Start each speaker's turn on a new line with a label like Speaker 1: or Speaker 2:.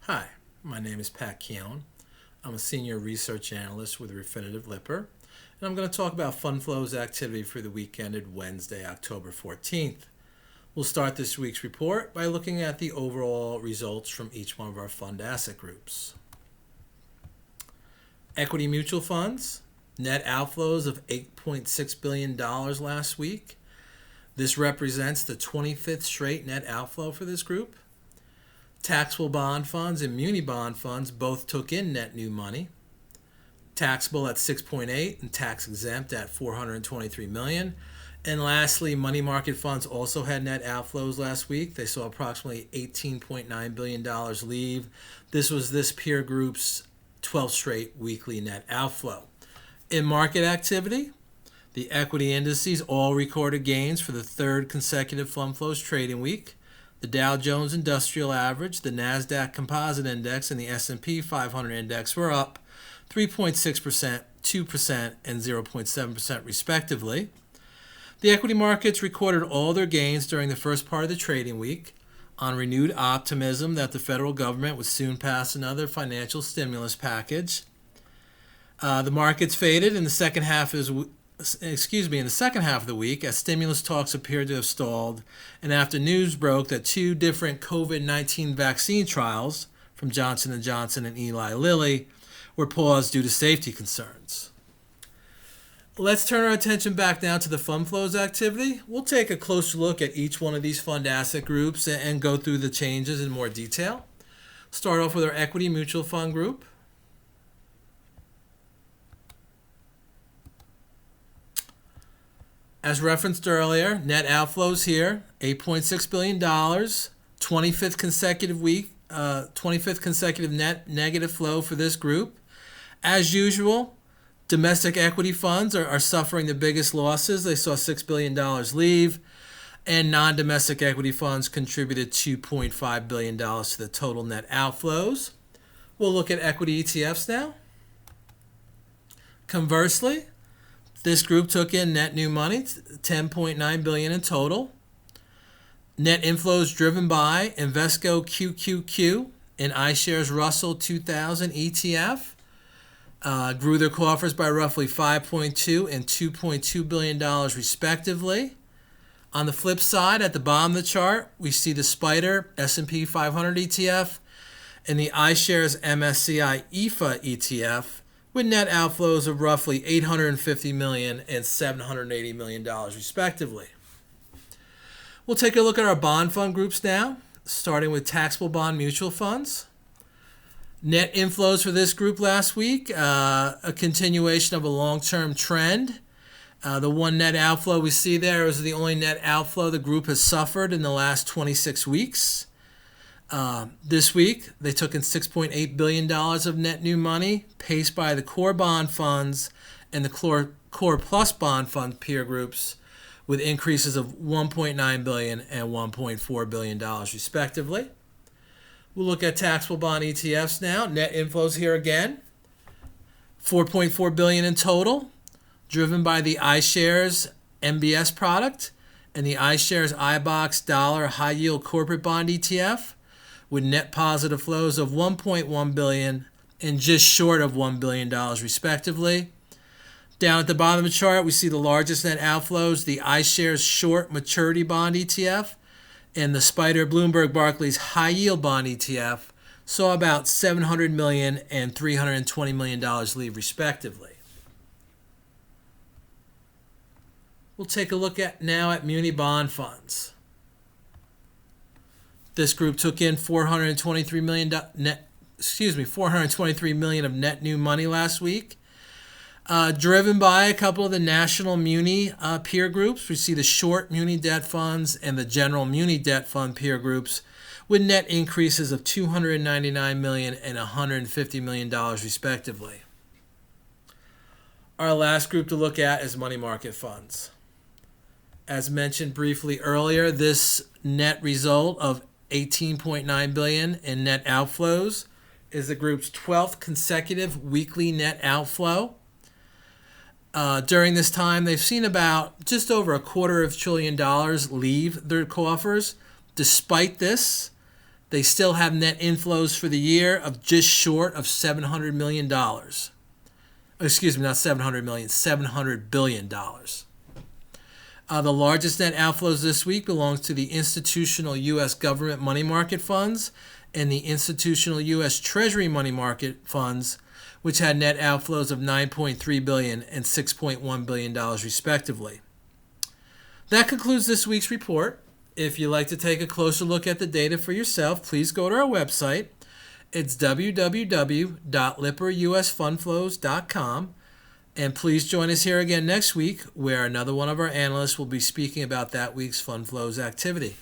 Speaker 1: Hi, my name is Pat Keown. I'm a senior research analyst with Refinitiv Lipper, and I'm going to talk about fund flows activity for the week ended Wednesday, October 14th. We'll start this week's report by looking at the overall results from each one of our fund asset groups. Equity mutual funds, net outflows of $8.6 billion last week. This represents the 25th straight net outflow for this group. Taxable bond funds and muni bond funds both took in net new money. Taxable at 6.8 and tax exempt at 423 million. And lastly, money market funds also had net outflows last week. They saw approximately $18.9 billion leave. This was this peer group's 12th straight weekly net outflow. In market activity, the equity indices all recorded gains for the third consecutive fund flows trading week. The Dow Jones Industrial Average, the NASDAQ Composite Index, and the S&P 500 Index were up 3.6%, 2%, and 0.7% respectively. The equity markets recorded all their gains during the first part of the trading week on renewed optimism that the federal government would soon pass another financial stimulus package. The markets faded in the second half of the week as stimulus talks appeared to have stalled, and after news broke that two different COVID-19 vaccine trials from Johnson & Johnson and Eli Lilly were paused due to safety concerns. Let's turn our attention back now to the fund flows activity. We'll take a closer look at each one of these fund asset groups and go through the changes in more detail. Start off with our equity mutual fund group. As referenced earlier, net outflows here, $8.6 billion, 25th consecutive net negative flow for this group. As usual, domestic equity funds are suffering the biggest losses. They saw $6 billion leave, and non-domestic equity funds contributed $2.5 billion to the total net outflows. We'll look at equity ETFs now. Conversely, this group took in net new money, $10.9 billion in total. Net inflows driven by Invesco QQQ and iShares Russell 2000 ETF grew their coffers by roughly $5.2 and $2.2 billion respectively. On the flip side, at the bottom of the chart, we see the SPDR S&P 500 ETF and the iShares MSCI EFA ETF with net outflows of roughly $850 million and $780 million respectively. We'll take a look at our bond fund groups now, starting with taxable bond mutual funds. Net inflows for this group last week, a continuation of a long-term trend. The one net outflow we see there is the only net outflow the group has suffered in the last 26 weeks. This week, they took in $6.8 billion of net new money, paced by the core bond funds and the core plus bond fund peer groups, with increases of $1.9 billion and $1.4 billion respectively. We'll look at taxable bond ETFs now. Net inflows here again, $4.4 billion in total, driven by the iShares MBS product and the iShares iBoxx Dollar High Yield Corporate Bond ETF, with net positive flows of $1.1 billion and just short of $1 billion respectively. Down at the bottom of the chart, we see the largest net outflows, the iShares Short Maturity Bond ETF and the SPDR Bloomberg Barclays High Yield Bond ETF saw about $700 million and $320 million leave respectively. We'll take a look at muni bond funds. This group took in $423 million of net new money last week, driven by a couple of the national muni peer groups. We see the short muni debt funds and the general muni debt fund peer groups with net increases of $299 million and $150 million respectively. Our last group to look at is money market funds. As mentioned briefly earlier, this net result of $18.9 billion in net outflows is the group's 12th consecutive weekly net outflow. During this time, they've seen about just over $250 billion leave their coffers. Despite this, They still have net inflows for the year of just short of $700 million. Excuse me, not 700 million, $700 billion. The largest net outflows this week belongs to the institutional U.S. government money market funds and the institutional U.S. Treasury money market funds, which had net outflows of $9.3 billion and $6.1 billion respectively. That concludes this week's report. If you'd like to take a closer look at the data for yourself, please go to our website. It's www.lipperusfundflows.com. And please join us here again next week, where another one of our analysts will be speaking about that week's fund flows activity.